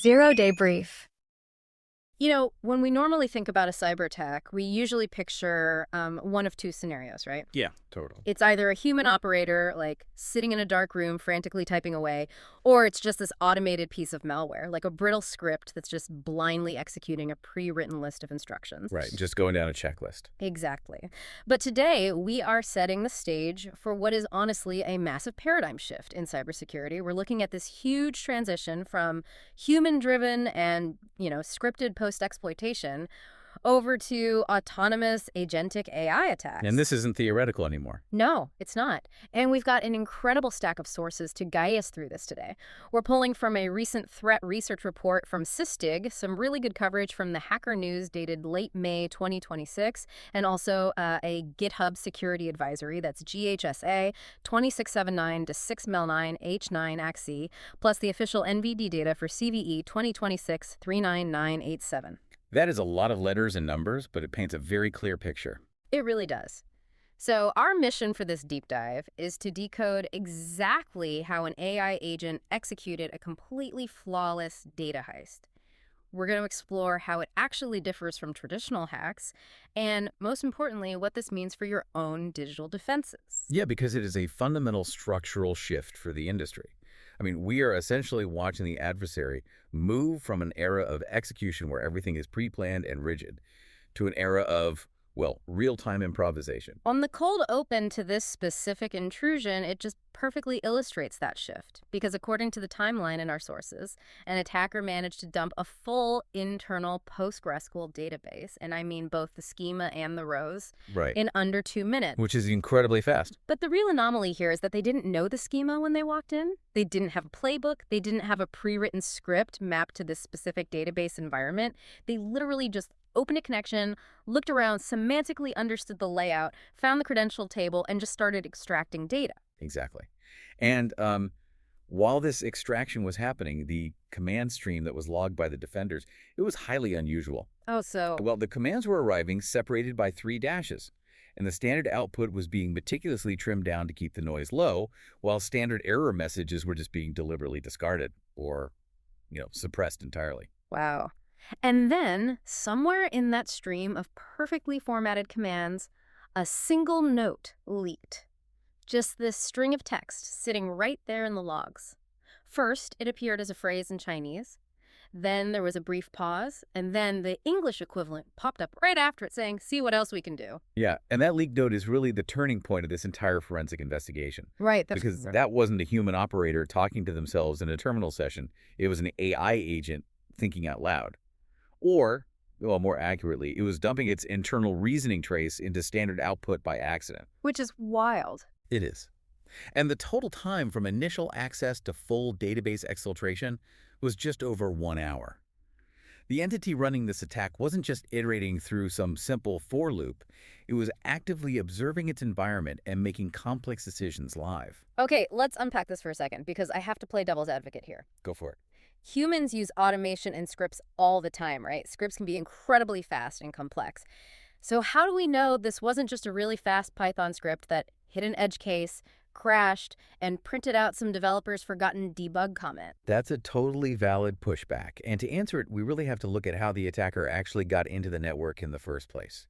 0-day brief. You know, when we normally think about a cyber attack, we usually picture one of two scenarios, right? Yeah, total. It's either a human operator, like sitting in a dark room frantically typing away, or it's just this automated piece of malware, like a brittle script that's just blindly executing a pre-written list of instructions. Right, just going down a checklist. Exactly. But today, we are setting the stage for what is honestly a massive paradigm shift in cybersecurity. We're looking at this huge transition from human-driven and, scripted post-exploitation over to autonomous agentic AI attacks. And this isn't theoretical anymore. No, it's not. And we've got an incredible stack of sources to guide us through this today. We're pulling from a recent threat research report from Sysdig, some really good coverage from the Hacker News dated late May 2026, and also a GitHub security advisory, that's GHSA 2679-6MEL9H9-AC, plus the official NVD data for CVE 2026-39987. That is a lot of letters and numbers, but it paints a very clear picture. It really does. So our mission for this deep dive is to decode exactly how an AI agent executed a completely flawless data heist. We're going to explore how it actually differs from traditional hacks, and most importantly, what this means for your own digital defenses. Yeah, because it is a fundamental structural shift for the industry. I mean, we are essentially watching the adversary move from an era of execution where everything is pre-planned and rigid to an era of, well, real-time improvisation. On the cold open to this specific intrusion, it just perfectly illustrates that shift. Because according to the timeline in our sources, an attacker managed to dump a full internal PostgreSQL database, and I mean both the schema and the rows, Right. in under 2 minutes. Which is incredibly fast. But the real anomaly here is that they didn't know the schema when they walked in. They didn't have a playbook. They didn't have a pre-written script mapped to this specific database environment. They literally just opened a connection, looked around, semantically understood the layout, found the credential table, and just started extracting data. Exactly. And while this extraction was happening, the command stream that was logged by the defenders, it was highly unusual. Oh, so... Well, the commands were arriving separated by 3 dashes, and the standard output was being meticulously trimmed down to keep the noise low, while standard error messages were just being deliberately discarded or, suppressed entirely. Wow. And then, somewhere in that stream of perfectly formatted commands, a single note leaked. Just this string of text sitting right there in the logs. First, it appeared as a phrase in Chinese. Then there was a brief pause, and then the English equivalent popped up right after it saying, "See what else we can do." Yeah, and that leaked note is really the turning point of this entire forensic investigation. Right. Because that wasn't a human operator talking to themselves in a terminal session. It was an AI agent thinking out loud. Or, well, more accurately, it was dumping its internal reasoning trace into standard output by accident. Which is wild. It is. And the total time from initial access to full database exfiltration was just over 1 hour. The entity running this attack wasn't just iterating through some simple for loop. It was actively observing its environment and making complex decisions live. Okay, let's unpack this for a second, because I have to play devil's advocate here. Go for it. Humans use automation and scripts all the time, right? Scripts can be incredibly fast and complex. So how do we know this wasn't just a really fast Python script that hit an edge case, crashed, and printed out some developer's forgotten debug comment? That's a totally valid pushback. And to answer it, we really have to look at how the attacker actually got into the network in the first place.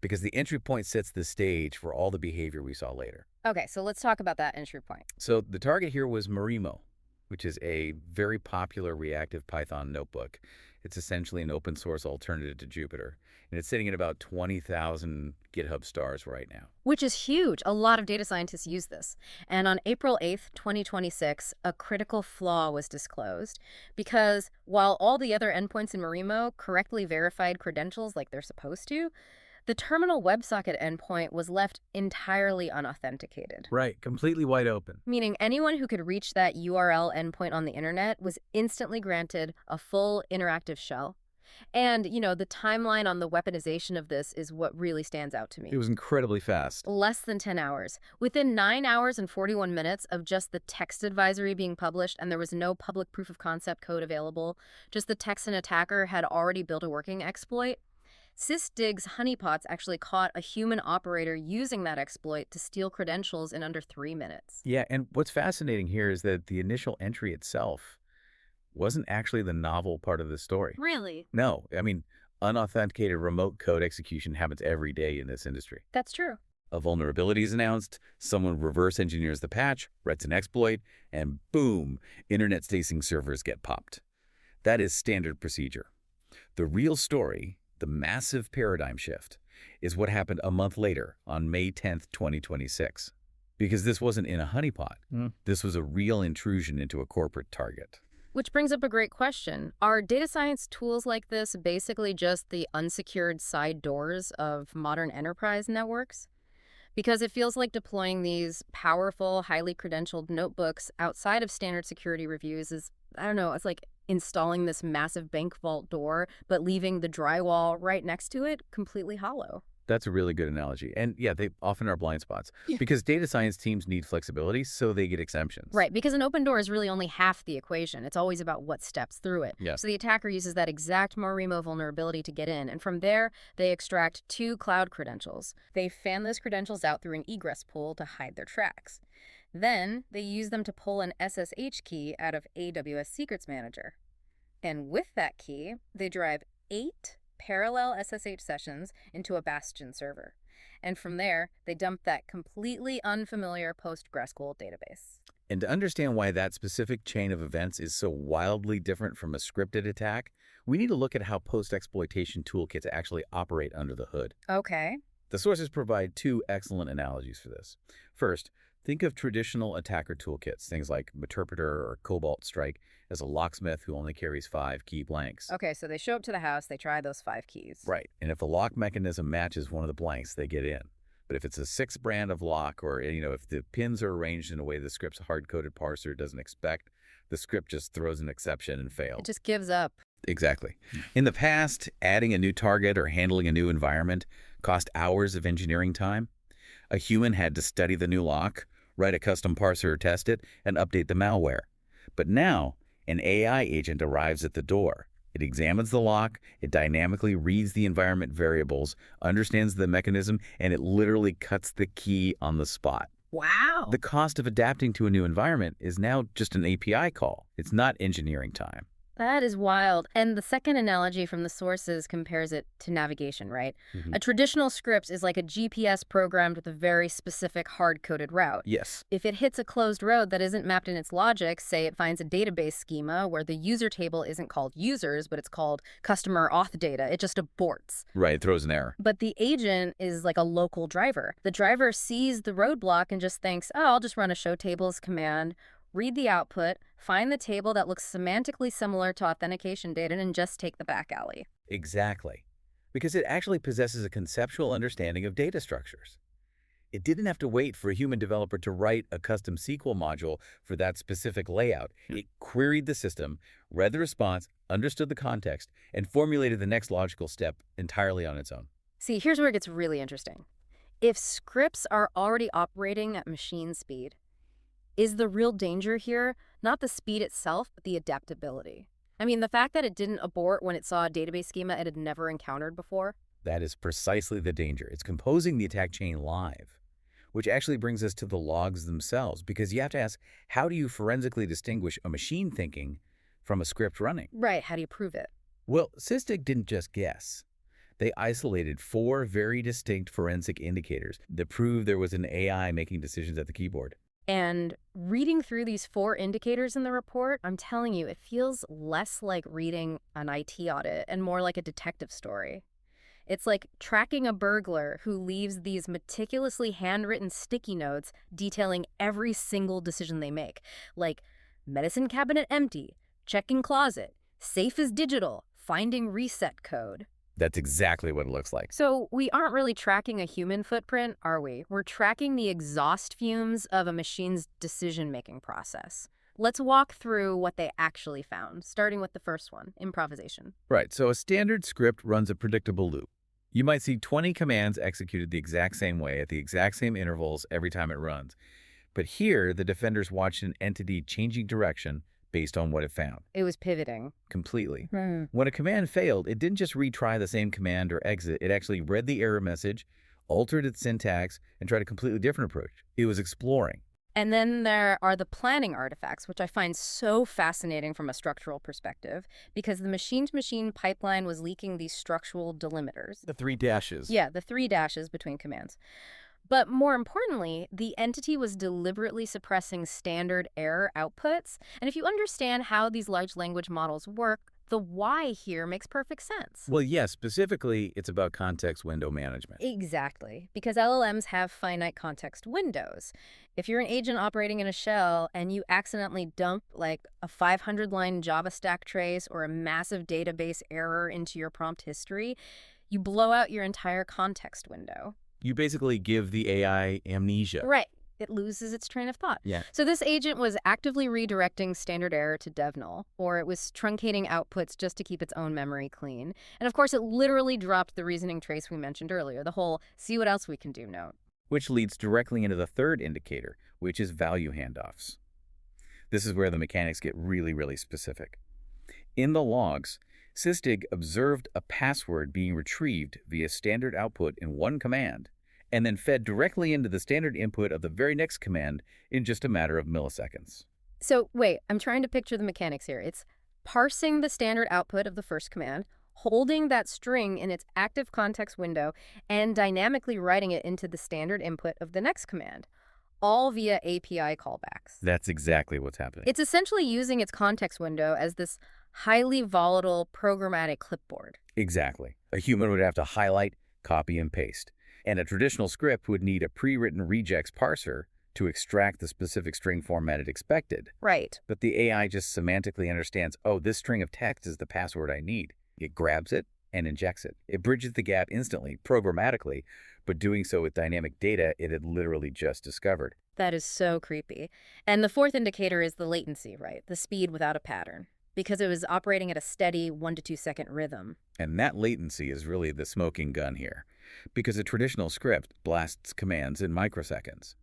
Because the entry point sets the stage for all the behavior we saw later. Okay, so let's talk about that entry point. So the target here was Marimo, which is a very popular reactive Python notebook. It's essentially an open source alternative to Jupyter, and it's sitting at about 20,000 GitHub stars right now. Which is huge. A lot of data scientists use this. And on April 8th, 2026, a critical flaw was disclosed because while all the other endpoints in Marimo correctly verified credentials like they're supposed to, the terminal WebSocket endpoint was left entirely unauthenticated. Right, completely wide open. Meaning anyone who could reach that URL endpoint on the internet was instantly granted a full interactive shell. And, the timeline on the weaponization of this is what really stands out to me. It was incredibly fast. Less than 10 hours. Within 9 hours and 41 minutes of just the text advisory being published, and there was no public proof of concept code available, just the Texan attacker had already built a working exploit. Sysdig's honeypots actually caught a human operator using that exploit to steal credentials in under 3 minutes. Yeah, and what's fascinating here is that the initial entry itself wasn't actually the novel part of the story. Really? No, I mean, unauthenticated remote code execution happens every day in this industry. That's true. A vulnerability is announced, someone reverse engineers the patch, writes an exploit, and boom, internet-facing servers get popped. That is standard procedure. The real story, the massive paradigm shift, is what happened a month later on May 10th, 2026. Because this wasn't in a honeypot. This was a real intrusion into a corporate target. Which brings up a great question. Are data science tools like this basically just the unsecured side doors of modern enterprise networks? Because it feels like deploying these powerful, highly credentialed notebooks outside of standard security reviews is, I don't know, it's like installing this massive bank vault door, but leaving the drywall right next to it completely hollow. That's a really good analogy. And yeah, they often are blind spots. Yeah. Because data science teams need flexibility, so they get exemptions. Right, because an open door is really only half the equation. It's always about what steps through it. Yeah. So the attacker uses that exact Marimo vulnerability to get in, and from there, they extract 2 cloud credentials. They fan those credentials out through an egress pool to hide their tracks. Then, they use them to pull an SSH key out of AWS Secrets Manager. And with that key, they drive 8 parallel SSH sessions into a bastion server. And from there, they dump that completely unfamiliar PostgreSQL database. And to understand why that specific chain of events is so wildly different from a scripted attack, we need to look at how post-exploitation toolkits actually operate under the hood. Okay. The sources provide 2 excellent analogies for this. First, think of traditional attacker toolkits, things like Meterpreter or Cobalt Strike, as a locksmith who only carries 5 key blanks. Okay, so they show up to the house, they try those 5 keys. Right, and if the lock mechanism matches one of the blanks, they get in. But if it's a 6 brand of lock, or if the pins are arranged in a way the script's hard-coded parser doesn't expect, the script just throws an exception and fails. It just gives up. Exactly. In the past, adding a new target or handling a new environment cost hours of engineering time. A human had to study the new lock, write a custom parser or test it, and update the malware. But now, an AI agent arrives at the door. It examines the lock, it dynamically reads the environment variables, understands the mechanism, and it literally cuts the key on the spot. Wow. The cost of adapting to a new environment is now just an API call. It's not engineering time. That is wild. And the second analogy from the sources compares it to navigation, right? A traditional script is like a GPS programmed with a very specific hard-coded route. Yes. If it hits a closed road that isn't mapped in its logic, say it finds a database schema where the user table isn't called users, but it's called customer auth data, it just aborts. Right, it throws an error. But the agent is like a local driver. The driver sees the roadblock and just thinks, oh, I'll just run a show tables command, read the output, find the table that looks semantically similar to authentication data, and just take the back alley. Exactly. Because it actually possesses a conceptual understanding of data structures. It didn't have to wait for a human developer to write a custom SQL module for that specific layout. It queried the system, read the response, understood the context, and formulated the next logical step entirely on its own. See, here's where it gets really interesting. If scripts are already operating at machine speed, is the real danger here not the speed itself, but the adaptability? I mean, the fact that it didn't abort when it saw a database schema it had never encountered before? That is precisely the danger. It's composing the attack chain live, which actually brings us to the logs themselves, because you have to ask, how do you forensically distinguish a machine thinking from a script running? Right, how do you prove it? Well, Sysdig didn't just guess. They isolated 4 very distinct forensic indicators that prove there was an AI making decisions at the keyboard. And reading through these 4 indicators in the report, I'm telling you, it feels less like reading an IT audit and more like a detective story. It's like tracking a burglar who leaves these meticulously handwritten sticky notes detailing every single decision they make, like medicine cabinet empty, checking closet, safe is digital, finding reset code. That's exactly what it looks like. So we aren't really tracking a human footprint, are we? We're tracking the exhaust fumes of a machine's decision-making process. Let's walk through what they actually found, starting with the first one, improvisation. Right, so a standard script runs a predictable loop. You might see 20 commands executed the exact same way at the exact same intervals every time it runs. But here, the defenders watched an entity changing direction based on what it found. It was pivoting. Completely. When a command failed, it didn't just retry the same command or exit. It actually read the error message, altered its syntax, and tried a completely different approach. It was exploring. And then there are the planning artifacts, which I find so fascinating from a structural perspective, because the machine-to-machine pipeline was leaking these structural delimiters. The 3 dashes. Yeah, the 3 dashes between commands. But more importantly, the entity was deliberately suppressing standard error outputs. And if you understand how these large language models work, the why here makes perfect sense. Well, yes, specifically, it's about context window management. Exactly, because LLMs have finite context windows. If you're an agent operating in a shell and you accidentally dump like a 500-line Java stack trace or a massive database error into your prompt history, you blow out your entire context window. You basically give the AI amnesia. Right. It loses its train of thought. Yeah. So this agent was actively redirecting standard error to dev null, or it was truncating outputs just to keep its own memory clean. And of course, it literally dropped the reasoning trace we mentioned earlier, the whole see what else we can do note. Which leads directly into the third indicator, which is value handoffs. This is where the mechanics get really, really specific. In the logs, Sysdig observed a password being retrieved via standard output in one command, and then fed directly into the standard input of the very next command in just a matter of milliseconds. So wait, I'm trying to picture the mechanics here. It's parsing the standard output of the first command, holding that string in its active context window, and dynamically writing it into the standard input of the next command, all via API callbacks. That's exactly what's happening. It's essentially using its context window as this highly volatile programmatic clipboard. Exactly. A human would have to highlight, copy, and paste. And a traditional script would need a pre-written regex parser to extract the specific string format it expected. Right. But the AI just semantically understands, oh, this string of text is the password I need. It grabs it and injects it. It bridges the gap instantly, programmatically, but doing so with dynamic data it had literally just discovered. That is so creepy. And the fourth indicator is the latency, right? The speed without a pattern, because it was operating at a steady 1 to 2 second rhythm. And that latency is really the smoking gun here, because a traditional script blasts commands in microseconds.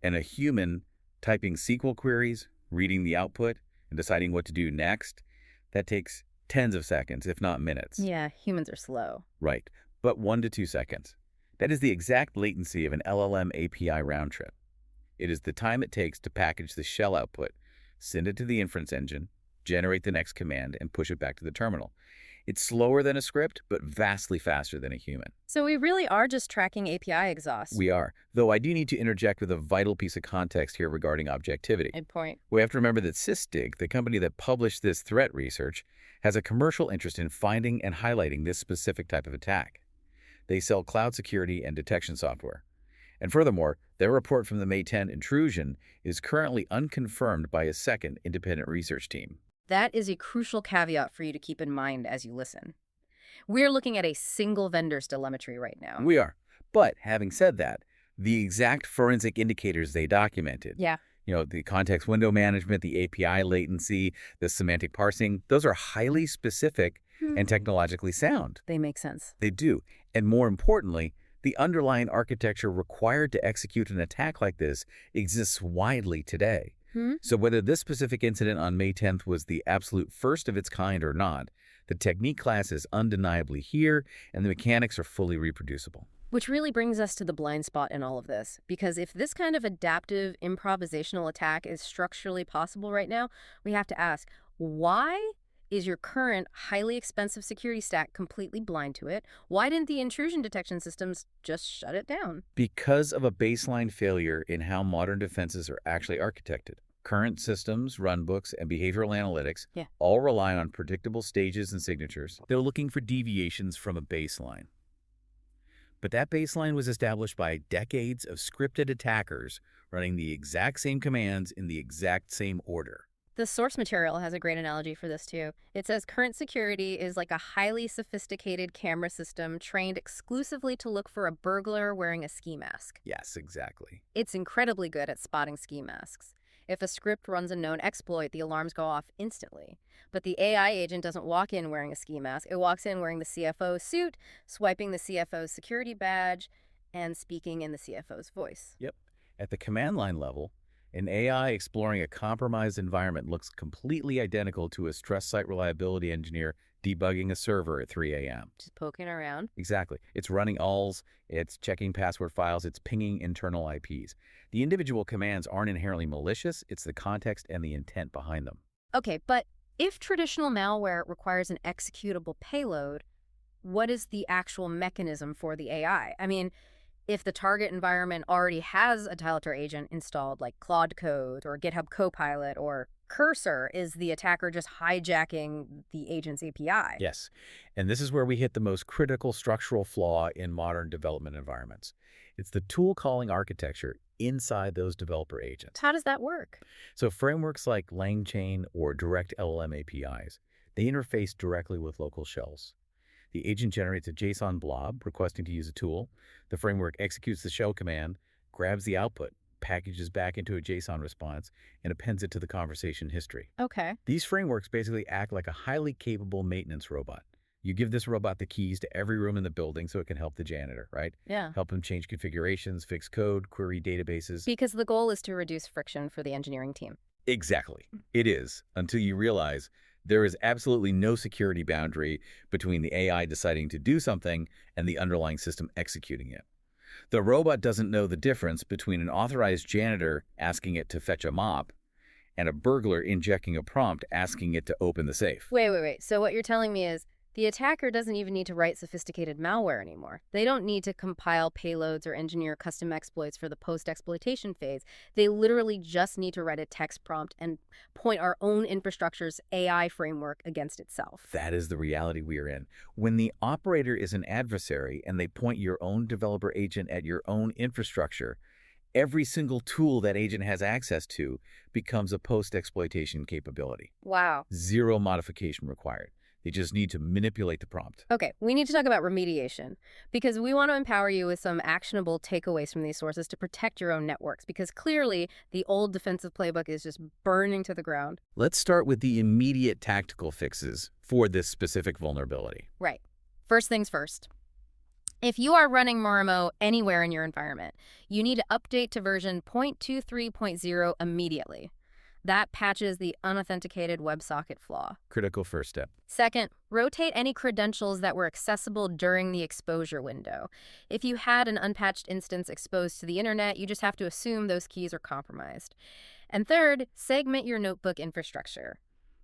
And a human typing SQL queries, reading the output, and deciding what to do next, that takes tens of seconds, if not minutes. Yeah, humans are slow. Right, but 1 to 2 seconds. That is the exact latency of an LLM API round trip. It is the time it takes to package the shell output, send it to the inference engine, generate the next command, and push it back to the terminal. It's slower than a script, but vastly faster than a human. So we really are just tracking API exhaust. We are, though I do need to interject with a vital piece of context here regarding objectivity. Good point. We have to remember that Sysdig, the company that published this threat research, has a commercial interest in finding and highlighting this specific type of attack. They sell cloud security and detection software. And furthermore, their report from the May 10 intrusion is currently unconfirmed by a second independent research team. That is a crucial caveat for you to keep in mind as you listen. We're looking at a single vendor's telemetry right now. We are. But having said that, the exact forensic indicators they documented, Yeah. The context window management, the API latency, the semantic parsing, those are highly specific and technologically sound. They make sense. They do. And more importantly, the underlying architecture required to execute an attack like this exists widely today. So whether this specific incident on May 10th was the absolute first of its kind or not, the technique class is undeniably here and the mechanics are fully reproducible. Which really brings us to the blind spot in all of this, because if this kind of adaptive improvisational attack is structurally possible right now, we have to ask, why is your current highly expensive security stack completely blind to it? Why didn't the intrusion detection systems just shut it down? Because of a baseline failure in how modern defenses are actually architected. Current systems, runbooks, and behavioral analytics all rely on predictable stages and signatures. They're looking for deviations from a baseline. But that baseline was established by decades of scripted attackers running the exact same commands in the exact same order. The source material has a great analogy for this too. It says current security is like a highly sophisticated camera system trained exclusively to look for a burglar wearing a ski mask. Yes, exactly. It's incredibly good at spotting ski masks. If a script runs a known exploit, the alarms go off instantly. But the AI agent doesn't walk in wearing a ski mask. It walks in wearing the CFO's suit, swiping the CFO's security badge, and speaking in the CFO's voice. Yep. At the command line level, An AI exploring a compromised environment looks completely identical to a stress site reliability engineer debugging a server at 3 a.m. Just poking around. Exactly. It's running alls, it's checking password files, it's pinging internal IPs. The individual commands aren't inherently malicious, it's the context and the intent behind them. Okay, but if traditional malware requires an executable payload, what is the actual mechanism for the AI? I mean, if the target environment already has a Tileter agent installed, like Claude Code or GitHub Copilot or Cursor, is the attacker just hijacking the agent's API? Yes, and this is where we hit the most critical structural flaw in modern development environments. It's the tool calling architecture inside those developer agents. How does that work? So frameworks like LangChain or direct LLM APIs, they interface directly with local shells. The agent generates a JSON blob requesting to use a tool. The framework executes the shell command, grabs the output, packages back into a JSON response, and appends it to the conversation history. Okay. These frameworks basically act like a highly capable maintenance robot. You give this robot the keys to every room in the building so it can help the janitor, right? Yeah. Help him change configurations, fix code, query databases. Because the goal is to reduce friction for the engineering team. Exactly. It is, until you realize there is absolutely no security boundary between the AI deciding to do something and the underlying system executing it. The robot doesn't know the difference between an authorized janitor asking it to fetch a mop and a burglar injecting a prompt asking it to open the safe. Wait. So what you're telling me is the attacker doesn't even need to write sophisticated malware anymore. They don't need to compile payloads or engineer custom exploits for the post-exploitation phase. They literally just need to write a text prompt and point our own infrastructure's AI framework against itself. That is the reality we are in. When the operator is an adversary and they point your own developer agent at your own infrastructure, every single tool that agent has access to becomes a post-exploitation capability. Wow. Zero modification required. They just need to manipulate the prompt. Okay, we need to talk about remediation because we want to empower you with some actionable takeaways from these sources to protect your own networks because clearly the old defensive playbook is just burning to the ground. Let's start with the immediate tactical fixes for this specific vulnerability. Right. First things first. If you are running Marimo anywhere in your environment, you need to update to version 0.23.0 immediately. That patches the unauthenticated WebSocket flaw. Critical first step. Second, rotate any credentials that were accessible during the exposure window. If you had an unpatched instance exposed to the internet, you just have to assume those keys are compromised. And third, segment your notebook infrastructure.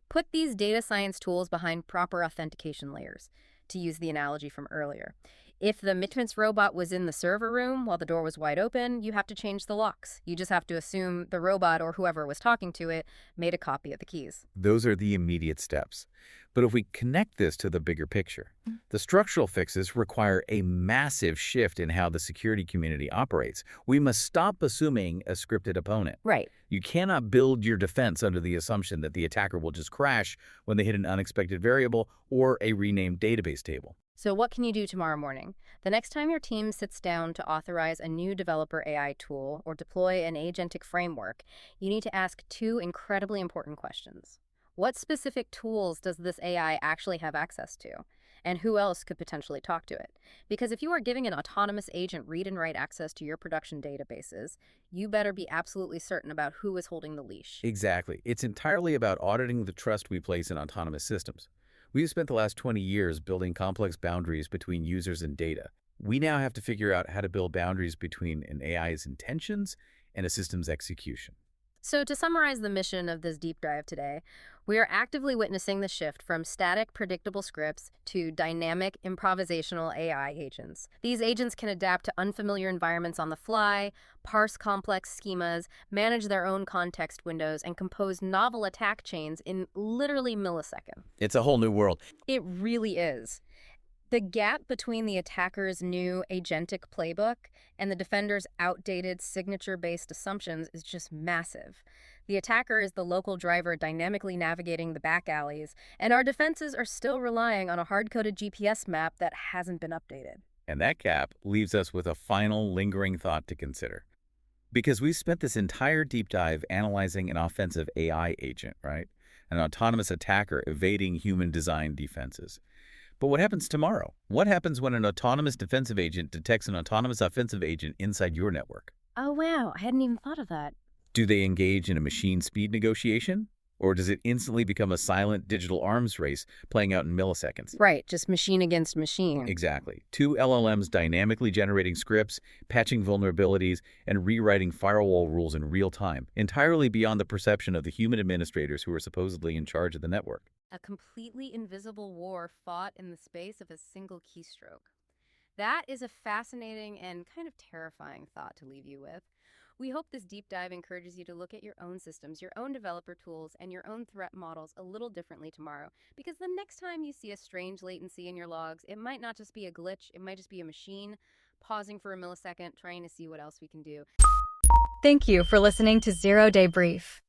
Put these data science tools behind proper authentication layers, to use the analogy from earlier. If the maintenance robot was in the server room while the door was wide open, you have to change the locks. You just have to assume the robot or whoever was talking to it made a copy of the keys. Those are the immediate steps. But if we connect this to the bigger picture, the structural fixes require a massive shift in how the security community operates. We must stop assuming a scripted opponent. Right. You cannot build your defense under the assumption that the attacker will just crash when they hit an unexpected variable or a renamed database table. So what can you do tomorrow morning? The next time your team sits down to authorize a new developer AI tool or deploy an agentic framework, you need to ask two incredibly important questions. What specific tools does this AI actually have access to? And who else could potentially talk to it? Because if you are giving an autonomous agent read and write access to your production databases, you better be absolutely certain about who is holding the leash. Exactly. It's entirely about auditing the trust we place in autonomous systems. We've spent the last 20 years building complex boundaries between users and data. We now have to figure out how to build boundaries between an AI's intentions and a system's execution. So to summarize the mission of this deep dive today, we are actively witnessing the shift from static, predictable scripts to dynamic, improvisational AI agents. These agents can adapt to unfamiliar environments on the fly, parse complex schemas, manage their own context windows, and compose novel attack chains in literally milliseconds. It's a whole new world. It really is. The gap between the attacker's new agentic playbook and the defender's outdated signature-based assumptions is just massive. The attacker is the local driver dynamically navigating the back alleys, and our defenses are still relying on a hard-coded GPS map that hasn't been updated. And that gap leaves us with a final lingering thought to consider. Because we spent this entire deep dive analyzing an offensive AI agent, right? An autonomous attacker evading human-designed defenses. But what happens tomorrow? What happens when an autonomous defensive agent detects an autonomous offensive agent inside your network? Oh, wow. I hadn't even thought of that. Do they engage in a machine speed negotiation? Or does it instantly become a silent digital arms race playing out in milliseconds? Right, just machine against machine. Exactly. Two LLMs dynamically generating scripts, patching vulnerabilities, and rewriting firewall rules in real time, entirely beyond the perception of the human administrators who are supposedly in charge of the network. A completely invisible war fought in the space of a single keystroke. That is a fascinating and kind of terrifying thought to leave you with. We hope this deep dive encourages you to look at your own systems, your own developer tools, and your own threat models a little differently tomorrow. Because the next time you see a strange latency in your logs, it might not just be a glitch, it might just be a machine pausing for a millisecond, trying to see what else we can do. Thank you for listening to Zero Day Brief.